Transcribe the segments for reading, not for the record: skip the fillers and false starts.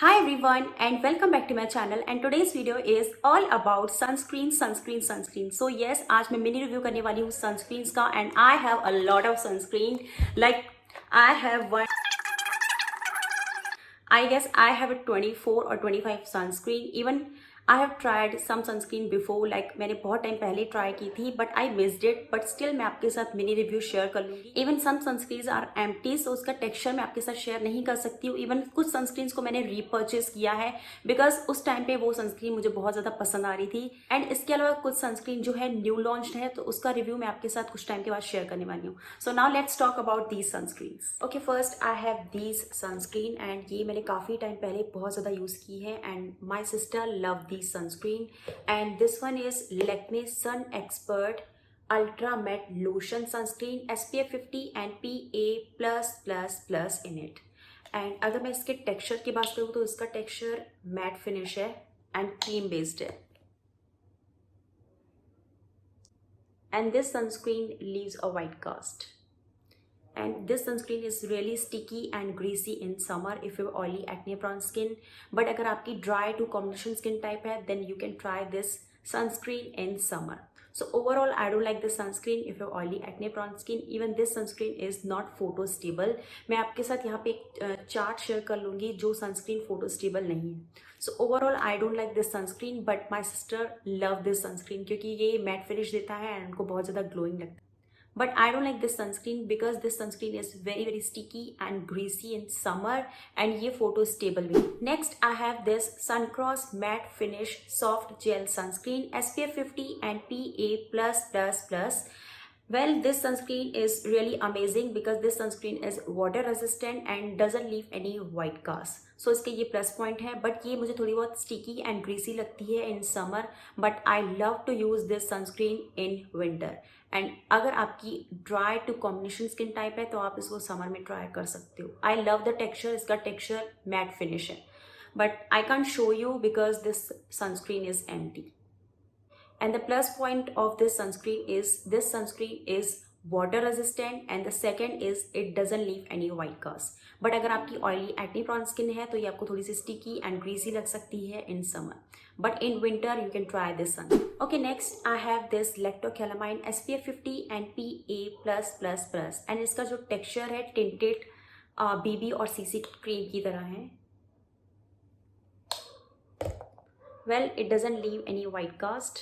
Hi everyone and welcome back to my channel and today's video is all about sunscreen. So yes, आज मैं mini review करने वाली हूँ sunscreens का and I have a lot of sunscreen. Like I have one, I guess I have a 24 or 25 sunscreen. Even I have tried some sunscreen before, like मैंने बहुत time पहले try की थी but I missed it. But still मैं आपके साथ mini review share कर लूँगी. Even some sunscreens are empty, so उसका टेक्सचर मैं आपके साथ शेयर नहीं कर सकती हूँ. Even कुछ सनस्क्रीन्स को मैंने रीपर्चेस किया है बिकॉज उस टाइम पे वो सनस्क्रीन मुझे बहुत ज़्यादा पसंद आ रही थी. एंड इसके अलावा कुछ सनस्क्रीन जो है न्यू लॉन्च है, तो उसका रिव्यू मैं आपके साथ कुछ टाइम के बाद शेयर करने वाली हूँ. So now let's talk about these sunscreens. Okay, first I have these sunscreen and ये मैंने काफ़ी टाइम पहले बहुत ज़्यादा यूज़ की है and my sister love these sunscreen. And this one is Letme Sun Expert Ultra Matte Lotion Sunscreen SPF 50 and PA+++ in it. And अगर मैं इसके टेक्सचर की बात करूँ तो इसका टेक्सचर मैट फिनिश है एंड क्रीम बेस्ड है. And this sunscreen leaves a white cast. And this sunscreen is really sticky and greasy in summer if you have oily acne prone skin. But अगर आपकी dry to combination skin type है, then you can try this sunscreen in summer. So overall, I don't like this sunscreen if you have oily acne prone skin. Even this sunscreen is not photo stable. मैं आपके साथ यहाँ पे एक chart share कर लूँगी जो sunscreen photo stable नहीं है. So overall, I don't like this sunscreen, but my sister love this sunscreen क्योंकि ये matte finish देता है and उनको बहुत ज़्यादा glowing लगता है. But I don't like this sunscreen because this sunscreen is very sticky and greasy in summer and ये photo stable भी. Next I have this Suncross matte finish soft gel sunscreen SPF 50 and PA+++. Well, this sunscreen is really amazing because this sunscreen is water resistant and doesn't leave any white cast. So इसके ये plus point है, but ये मुझे थोड़ी बहुत sticky and greasy लगती है in summer. But I love to use this sunscreen in winter. And अगर आपकी dry to combination skin type है तो आप इसको समर में ट्राई कर सकते हो. आई लव द टेक्सचर. इसका टेक्सचर मैट फिनिश है, but I can't show you because this sunscreen is empty. And the plus point of this sunscreen is water resistant and the second is it doesn't leave any white cast. But अगर आपकी oily acne prone skin है तो ये आपको थोड़ी सी sticky and greasy लग सकती है in summer. But in winter you can try this sunscreen. Okay, next I have this lactocalamine SPF 50 and PA+++. And इसका जो texture है tinted BB और CC cream की तरह है. Well, it doesn't leave any white cast.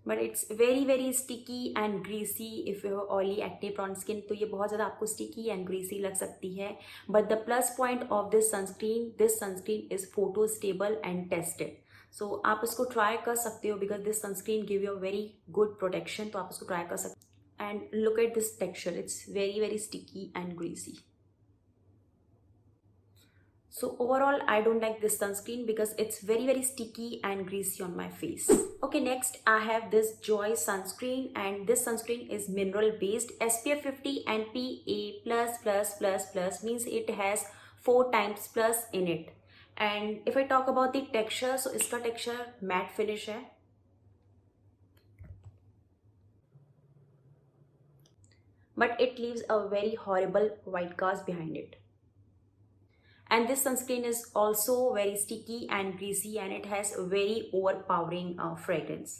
But it's very sticky and greasy if you have oily acne prawn skin, तो ये बहुत ज़्यादा आपको स्टिकी एंड ग्रीसी लग सकती है. But the plus point of this sunscreen is photo stable and tested. So आप इसको ट्राई कर सकते हो because this sunscreen give you a very good protection. तो आप इसको ट्राई कर सकते हो. And look at this texture, it's very sticky and greasy. So overall, I don't like this sunscreen because it's very sticky and greasy on my face. Okay, next I have this Joy sunscreen and this sunscreen is mineral based SPF 50 and PA++++, means it has 4 times plus in it. And if I talk about the texture, so इसका texture matte finish है. But it leaves a very horrible white cast behind it. And this sunscreen is also very sticky and greasy and it has a very overpowering fragrance.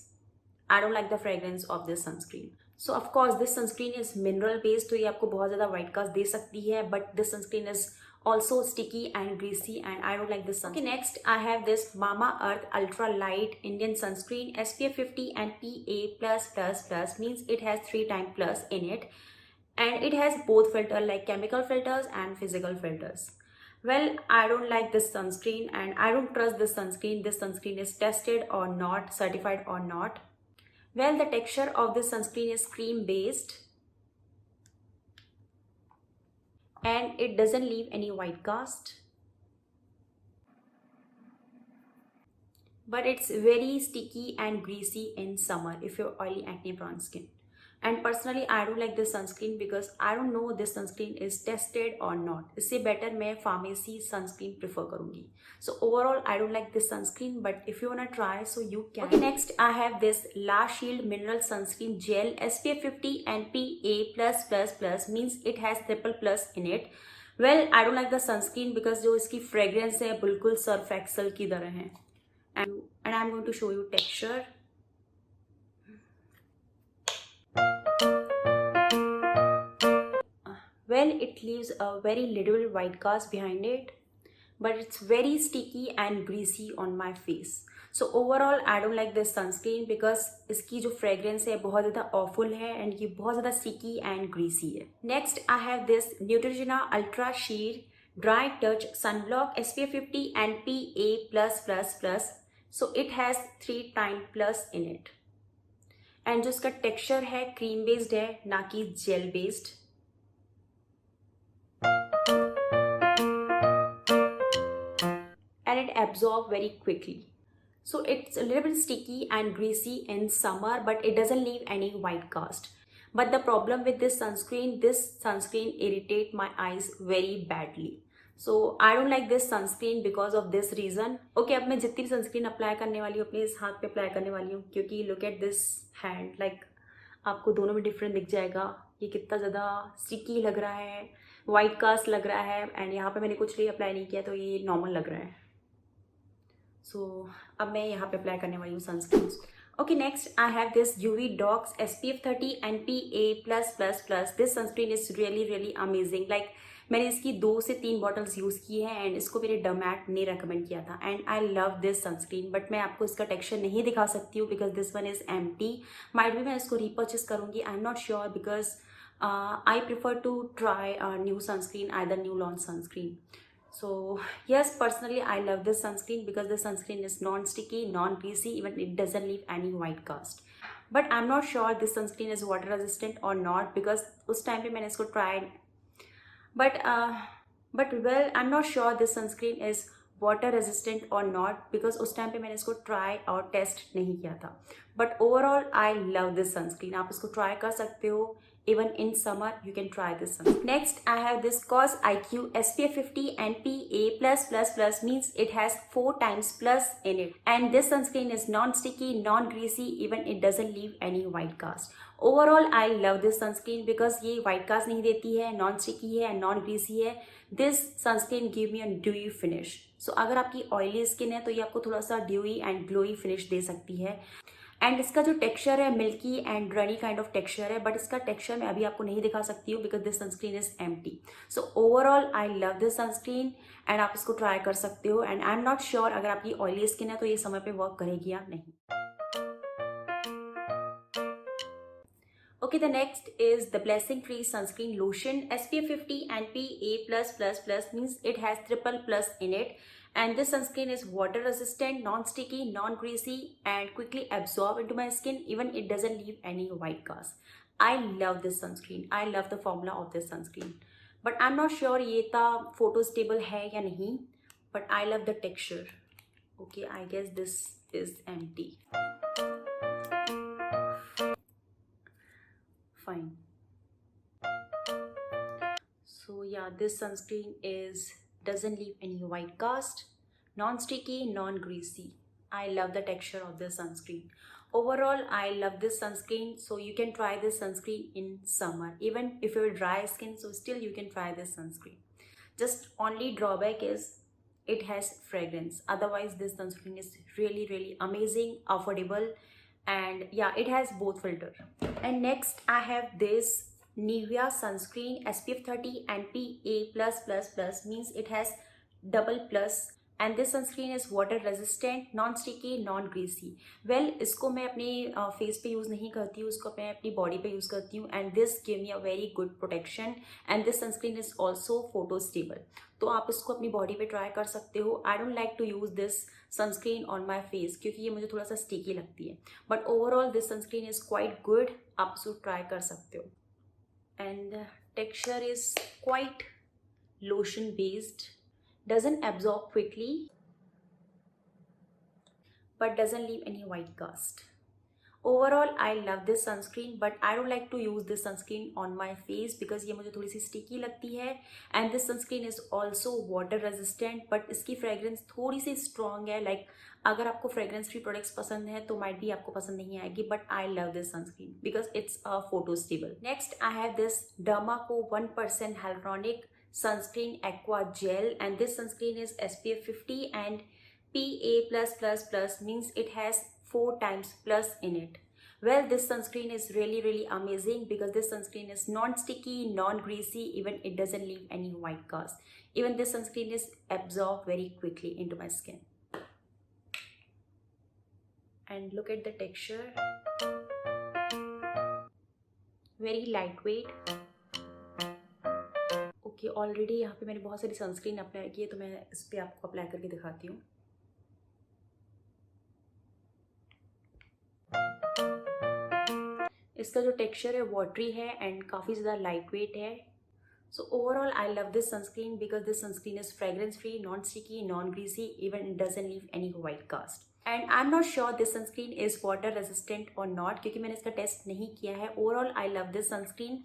I don't like the fragrance of this sunscreen. So of course this sunscreen is mineral based, तो ये आपको बहुत ज़्यादा white cast दे सकती है. But this sunscreen is also sticky and greasy and I don't like this sunscreen. Okay, next I have this Mamaearth Ultra Light Indian Sunscreen SPF 50 and PA+++, means it has 3 times plus in it. And it has both filter like chemical filters and physical filters. Well, I don't like this sunscreen and I don't trust this sunscreen. This sunscreen is tested or not, certified or not. Well, the texture of this sunscreen is cream based and it doesn't leave any white cast. But it's very sticky and greasy in summer if you have oily acne prone skin. And personally I don't like this sunscreen because I don't know this sunscreen is tested or not. इससे better मैं pharmacy sunscreen prefer करूँगी. So overall I don't like this sunscreen, but if you wanna try, so you can. Okay, next I have this La Shield Mineral Sunscreen Gel SPF 50 and PA+++, means it has triple plus in it. Well I don't like the sunscreen because जो इसकी fragrance है बिल्कुल Surf Excel की तरह है. And I am going to show you texture. Well, it leaves a very little white cast behind it, but it's very sticky and greasy on my face. So overall, I don't like this sunscreen because इसकी जो fragrance है बहुत ज़्यादा awful है and ये बहुत ज़्यादा sticky and greasy है. Next, I have this Neutrogena Ultra Sheer Dry Touch Sunblock SPF 50 and PA+++. So it has 3 time plus in it. And जो इसका texture है cream based है ना कि gel based. And it absorbs very quickly. So it's a little bit sticky and greasy in summer, but it doesn't leave any white cast. But the problem with this sunscreen irritate my eyes very badly. So I don't like this sunscreen because of this reason. Okay, अब मैं जितनी भी sunscreen apply करने वाली हूँ अपने इस हाथ पे अप्लाई करने वाली हूँ, क्योंकि look at this hand, like आपको दोनों में डिफरेंट दिख जाएगा. ये कितना ज़्यादा स्टिकी लग रहा है, वाइट कास्ट लग रहा है, एंड यहाँ पे मैंने कुछ भी अप्लाई नहीं किया तो ये नॉर्मल लग रहा है. सो अब मैं यहाँ पे अप्लाई करने वाली हूँ sunscreen. Okay, next I have this UV Doux SPF 30 and PA+++. This sunscreen is really amazing. Like मैंने इसकी 2 से 3 बॉटल्स यूज़ की है एंड इसको मेरे डर्मैट ने रेकमेंड किया था and I love this sunscreen. But मैं आपको इसका टेक्सचर नहीं दिखा सकती हूँ because this one is empty. Might भी मैं इसको रीपर्चेस करूँगी, आई am not sure because I prefer to try a new sunscreen, either new launch sunscreen. So yes, personally I love this sunscreen because the sunscreen is non-sticky, non-greasy, even it doesn't leave any white cast. But I'm not sure this sunscreen is water resistant or not because उस time पे मैंने इसको tried. But well, I'm not sure this sunscreen is water resistant or not because उस time पे मैंने इसको try और test नहीं किया था. But overall I love this sunscreen. आप इसको ट्राई कर सकते हो. Even in summer, you can try this sunscreen. Next, I have this COSIQ SPF 50 and PA+++, means it has 4 times plus in it. And this sunscreen is non-sticky, non-greasy, even it doesn't leave any white cast. Overall, I love this sunscreen because ये white cast नहीं देती है, non-sticky है, non-greasy है. This sunscreen give me a dewy finish. So अगर आपकी oily skin है तो ये आपको थोड़ा सा dewy and glowy finish दे सकती है. एंड इसका जो टेक्सचर है milky and runny kind of texture है, बट इसका टेक्सचर मैं अभी आपको नहीं दिखा सकती हूँ because this sunscreen is empty. So overall I love this sunscreen and आप इसको ट्राई कर सकते हो. And I am not sure अगर आपकी ऑयली स्किन है तो ये समय पे वर्क करेगी या नहीं. Okay, the next is the Blessing Tree Sunscreen Lotion SPF 50 and PA+++, means it has triple plus in it. And this sunscreen is water resistant, non-sticky, non-greasy and quickly absorb into my skin. Even it doesn't leave any white cast. I love this sunscreen. I love the formula of this sunscreen. But I'm not sure ये था photo stable है या नहीं. But I love the texture. Okay, I guess this is empty. Fine. So yeah, this sunscreen doesn't leave any white cast, non-sticky, non-greasy. I love the texture of this sunscreen. Overall, I love this sunscreen. So you can try this sunscreen in summer. Even if you have dry skin, so still you can try this sunscreen. Just only drawback is it has fragrance. Otherwise, this sunscreen is really amazing, affordable, and yeah, it has both filter. And next, I have this Nivea sunscreen SPF 30 and PA+++, means it has double plus. And this sunscreen is water resistant, non-sticky, non-greasy. Well, इसको मैं अपने face पे use नहीं करती हूँ, इसको मैं अपनी बॉडी पे यूज़ करती हूँ. And this give me a very good protection. And this sunscreen is also photo stable. तो आप इसको अपनी बॉडी पे ट्राई कर सकते हो. I don't like to use this sunscreen on my face क्योंकि ये मुझे थोड़ा सा स्टिकी लगती है. But overall this sunscreen is quite good. आप इसको ट्राई कर सकते हो. And the texture is quite lotion based, doesn't absorb quickly but doesn't leave any white cast. Overall, I love this sunscreen, but I don't like to use this sunscreen on my face because ये मुझे थोड़ी सी sticky लगती है. And this sunscreen is also water resistant, but इसकी fragrance थोड़ी सी strong है. Like अगर आपको fragrance free products पसंद है तो might be आपको पसंद नहीं आएगी. But I love this sunscreen because it's a photo stable. Next, I have this Dharmaku 1% hyaluronic sunscreen aqua gel, and this sunscreen is SPF 50 and PA+++, means it has 4 times plus in it. Well, this sunscreen is really amazing because this sunscreen is non-sticky, non-greasy, even it doesn't leave any white cast. Even this sunscreen is absorbed very quickly into my skin. And look at the texture, very lightweight. Okay, already यहाँ पे मैंने बहुत सारी sunscreen apply की है, तो मैं इस पर आपको अप्लाई करके दिखाती हूँ। इसका जो टेक्सचर है वाटरी है एंड काफ़ी ज़्यादा लाइट वेट है। So overall I love this sunscreen because this sunscreen is fragrance free, non sticky, non greasy, even it doesn't leave any white cast. And I am not sure this sunscreen is water resistant or not, क्योंकि मैंने इसका test नहीं किया है। Overall I love this sunscreen,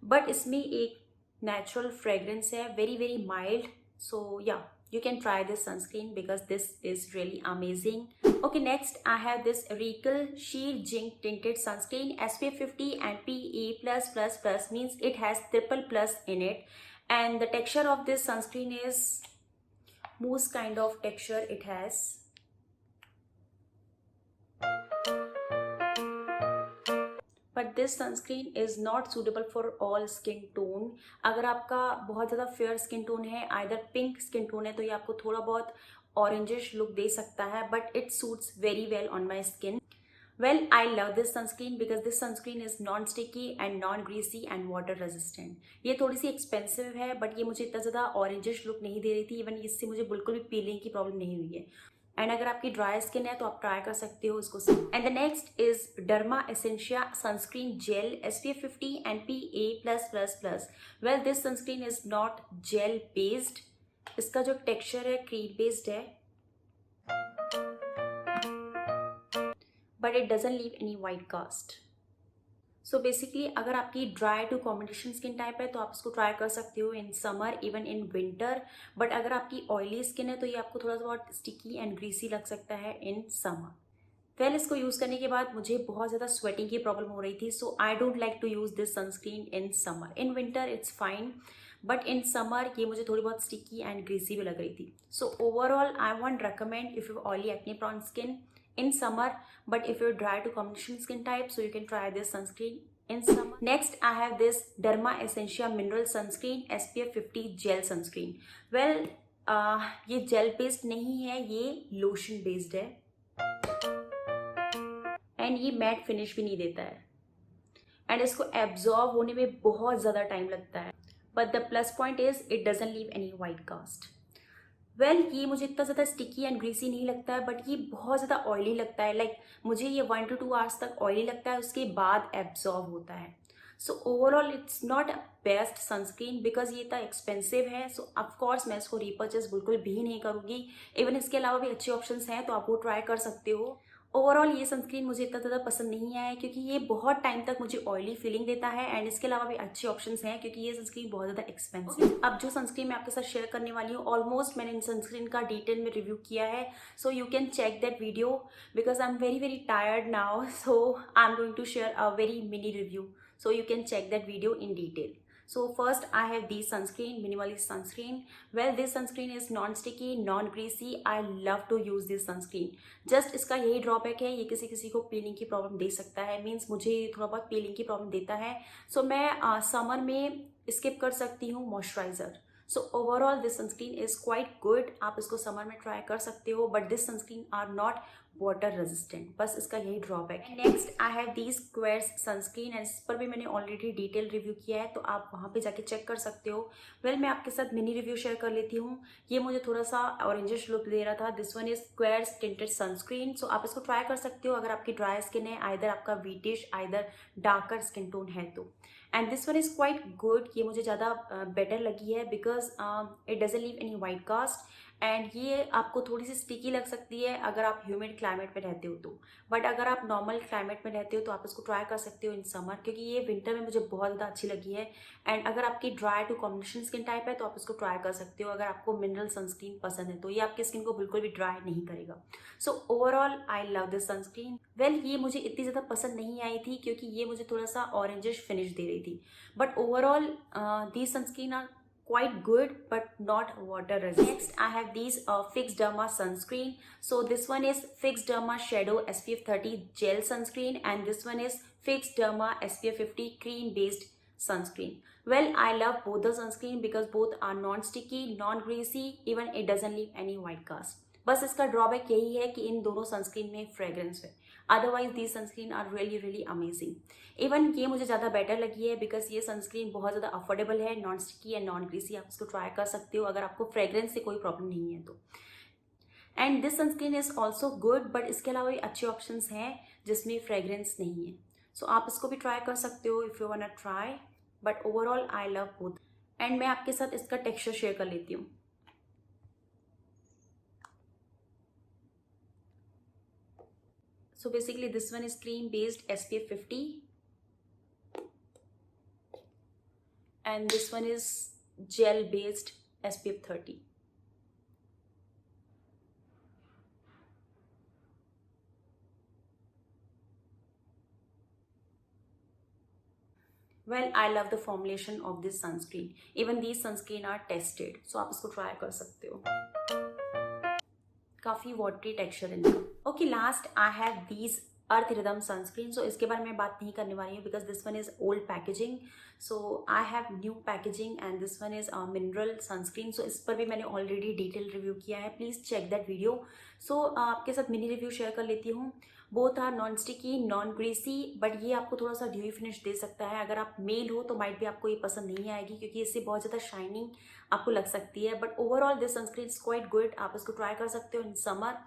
but इसमें एक natural fragrance है, very mild. So yeah, you can try this sunscreen because this is really amazing. Okay, next I have this Regal Sheer tinted sunscreen SPF 50 and PA+++, means it has triple+ in it, and the texture of this sunscreen is mousse kind of texture it has. But this sunscreen is not suitable for all skin tone. अगर आपका बहुत ज़्यादा fair skin tone है, either pink skin tone है, तो ये आपको थोड़ा बहुत ऑरेंजिश लुक दे सकता है, but it suits very well on my skin. Well, I love this sunscreen because this sunscreen is non sticky and non greasy and water resistant. ये थोड़ी सी एक्सपेंसिव है, बट ये मुझे इतना ज़्यादा ऑरेंजिश लुक नहीं दे रही थी. इवन इससे मुझे बिल्कुल भी पीलिंग की प्रॉब्लम नहीं हुई है. एंड अगर आपकी ड्राई स्किन है तो आप ट्राई कर सकते हो इसको. And the next is Derma Essentia sunscreen gel SPF 50 and PA+++. Well, this sunscreen is not gel based. इसका जो टेक्सचर है क्रीम बेस्ड है, but it doesn't leave any white cast. So basically अगर आपकी dry to combination skin type है तो आप इसको ट्राई कर सकते हो in summer, even in winter. But अगर आपकी ऑयली स्किन है तो ये आपको थोड़ा सा बहुत स्टिकी एंड ग्रीसी लग सकता है इन समर. वेल, इसको यूज़ करने के बाद मुझे बहुत ज़्यादा स्वेटिंग की प्रॉब्लम हो रही थी, so I don't like to use this sunscreen in summer. In winter it's fine, but in summer ये मुझे थोड़ी बहुत स्टिकी एंड ग्रीसी भी लग रही थी. So overall I won't recommend if you oily acne prone skin in summer, but if you're dry to combination skin type, so you can try this sunscreen in summer. Next I have this Derma Essentia Mineral Sunscreen SPF 50 Gel Sunscreen. Well, ये gel based नहीं है, ये lotion based है and ये matte finish भी नहीं देता है एंड इसको एब्जॉर्ब होने में बहुत ज़्यादा टाइम लगता है. But the plus point is it doesn't leave any white cast. Well, ये मुझे इतना ज़्यादा स्टिकी एंड ग्रीसी नहीं लगता है, बट ये बहुत ज़्यादा ऑयली लगता है. लाइक मुझे ये 1 to 2 आवर्स तक ऑयली लगता है, उसके बाद एब्जॉर्ब होता है. So overall it's not a best sunscreen because ये इतना एक्सपेंसिव है. सो ऑफकोर्स मैं इसको रीपर्चेस बिल्कुल भी नहीं करूँगी. इवन इसके अलावा भी अच्छे ऑप्शंस हैं तो आप वो ट्राई कर सकते हो. ओवरऑल ये सनस्क्रीन मुझे इतना ज़्यादा पसंद नहीं आया क्योंकि ये बहुत टाइम तक मुझे ऑयली फीलिंग देता है एंड इसके अलावा भी अच्छे ऑप्शंस हैं क्योंकि ये सनस्क्रीन बहुत ज़्यादा एक्सपेंसिव. अब जो सनस्क्रीन मैं आपके साथ शेयर करने वाली हूँ, ऑलमोस्ट मैंने इन सनस्क्रीन का डिटेल में रिव्यू किया है. So you can check that video because I am very tired now. So I am going to share a very mini review. So you can check that video in detail. So first I have this sunscreen, Minimalist Sunscreen. Well, this sunscreen is non-sticky, non-greasy. I love to use this sunscreen. Just इसका यही drawback है, ये किसी को piling की problem दे सकता है. Means मुझे थोड़ा बहुत पीलिंग की प्रॉब्लम देता है. सो मैं समर में स्किप कर सकती हूँ moisturiser. So overall this sunscreen is quite good. आप इसको समर में ट्राई कर सकते हो, but this sunscreen are not water resistant. बस इसका यही ड्रॉबैक है. Next I have these squares sunscreen and इस पर भी मैंने ऑलरेडी डिटेल रिव्यू किया है तो आप वहाँ पे जाके चेक कर सकते हो. वेल, मैं आपके साथ मिनी रिव्यू शेयर कर लेती हूँ. ये मुझे थोड़ा सा ऑरेंजिश लुक दे रहा था. This one is squares tinted sunscreen. So आप इसको ट्राई कर सकते हो अगर आपकी ड्राई स्किन है, आइदर आपका wheatish, either darker skin tone है तो. And this one is quite good. ये मुझे ज़्यादा बेटर लगी है because it doesn't leave any white cast एंड ये आपको थोड़ी सी स्टिकी लग सकती है अगर आप ह्यूमिड क्लाइमेट में रहते हो तो. बट अगर आप नॉर्मल क्लाइमेट में रहते हो तो आप इसको ट्राई कर सकते हो इन समर, क्योंकि ये विंटर में मुझे बहुत ज़्यादा अच्छी लगी है. एंड अगर आपकी dry to combination skin type है तो आप इसको ट्राई कर सकते हो. अगर आपको मिनरल सनस्क्रीन पसंद है तो ये आपकी स्किन को बिल्कुल भी ड्राई नहीं करेगा. सो overall I love this sunscreen. Well, ये मुझे इतनी ज़्यादा पसंद नहीं आई थी क्योंकि ये मुझे थोड़ा सा ऑरेंजिश फिनिश दे रही थी. But overall the sunscreen are quite good but not water resistant. Next I have these fixed derma sunscreen. So this one is fixed derma shadow SPF 30 gel sunscreen, and this one is fixed derma SPF 50 cream based sunscreen. Well, I love both the sunscreen because both are non sticky, non greasy, even it doesn't leave any white cast. बस इसका drawback यही है कि इन दोनों sunscreen में fragrance है, otherwise the sunscreen are really really amazing. Even ये मुझे ज़्यादा बेटर लगी है बिकॉज ये सनस्क्रीन बहुत ज़्यादा अफोर्डेबल है, non sticky and non greasy. आप इसको ट्राई कर सकते हो अगर आपको फ्रेग्रेंस से कोई प्रॉब्लम नहीं है तो. And this sunscreen is also good, but इसके अलावा भी अच्छे ऑप्शन हैं जिसमें फ्रेग्रेंस नहीं है. सो आप इसको भी ट्राई कर सकते हो if you want to try, but overall I love both. And मैं आपके साथ इसका टेक्सचर शेयर कर लेती हूँ. So basically this one is cream based SPF 50 and this one is gel based SPF 30. Well, I love the formulation of this sunscreen. Even these sunscreen are tested, so आप इसको try कर सकते हो. काफ़ी watery texture इनका. Okay, last I have these Earth Rhythm sunscreen. So इसके बारे में बात नहीं करने वाली हूँ because this one is old packaging. So I have new packaging and this one is mineral sunscreen. So इस पर भी मैंने ऑलरेडी डिटेल रिव्यू किया है, please check that video. So आपके साथ मिनी रिव्यू शेयर कर लेती हूँ. Both are non sticky, non greasy, but ये आपको थोड़ा सा ड्यूई फिनिश दे सकता है. अगर आप मेल हो तो माइट भी आपको ये पसंद नहीं आएगी क्योंकि इससे बहुत ज़्यादा शाइनिंग आपको लग सकती है. But overall this sunscreen is quite good. आप इसको ट्राई कर सकते हो in summer.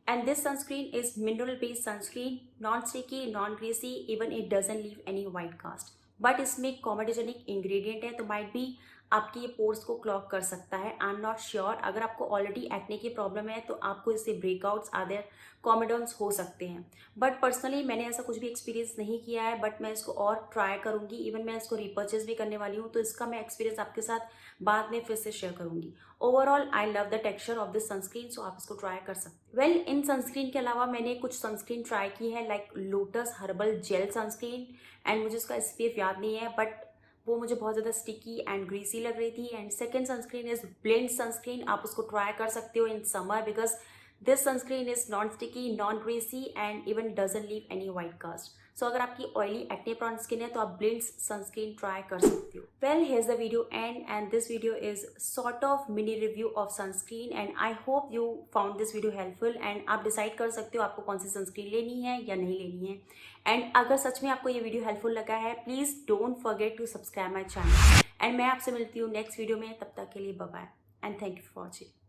And this sunscreen is mineral based sunscreen, non sticky, non greasy, even it doesn't leave any white cast. But इसमें कॉमेडोजेनिक इंग्रेडिएंट है तो might भी आपके ये पोर्स को क्लॉग कर सकता है. आई एम नॉट श्योर. अगर आपको ऑलरेडी एक्ने की प्रॉब्लम है तो आपको इससे ब्रेकआउट्स अदर कॉमेडोन्स हो सकते हैं. बट पर्सनली मैंने ऐसा कुछ भी एक्सपीरियंस नहीं किया है, बट मैं इसको और ट्राई करूंगी. इवन मैं इसको रीपर्चेज भी करने वाली हूँ, तो इसका मैं एक्सपीरियंस आपके साथ बाद में फिर से शेयर करूंगी. Overall I love the texture of this sunscreen, so आप इसको ट्राई कर सकते हैं. वेल, इन सनस्क्रीन के अलावा मैंने कुछ सनस्क्रीन ट्राई की है like lotus herbal jail sunscreen, and मुझे उसका SPF याद नहीं है बट वो मुझे बहुत ज़्यादा स्टिकी एंड ग्रीसी लग रही थी. And second sunscreen is blend sunscreen. आप उसको ट्राई कर सकते हो in summer because this sunscreen is non sticky, non greasy and even doesn't leave any white cast. So अगर आपकी ऑयली एक्ने प्रोन स्किन है तो आप ब्लेंड्स सनस्क्रीन ट्राई कर सकते हो. Well, here's the video and this video is sort of mini review of sunscreen and I hope you found this video helpful. And आप decide कर सकते हो आपको कौन सी सनस्क्रीन लेनी है या नहीं लेनी है. एंड अगर सच में आपको ये वीडियो हेल्पफुल लगा है, please don't forget to subscribe my channel. And मैं आपसे मिलती हूँ नेक्स्ट वीडियो में. तब तक के लिए bye bye and thank you for watching.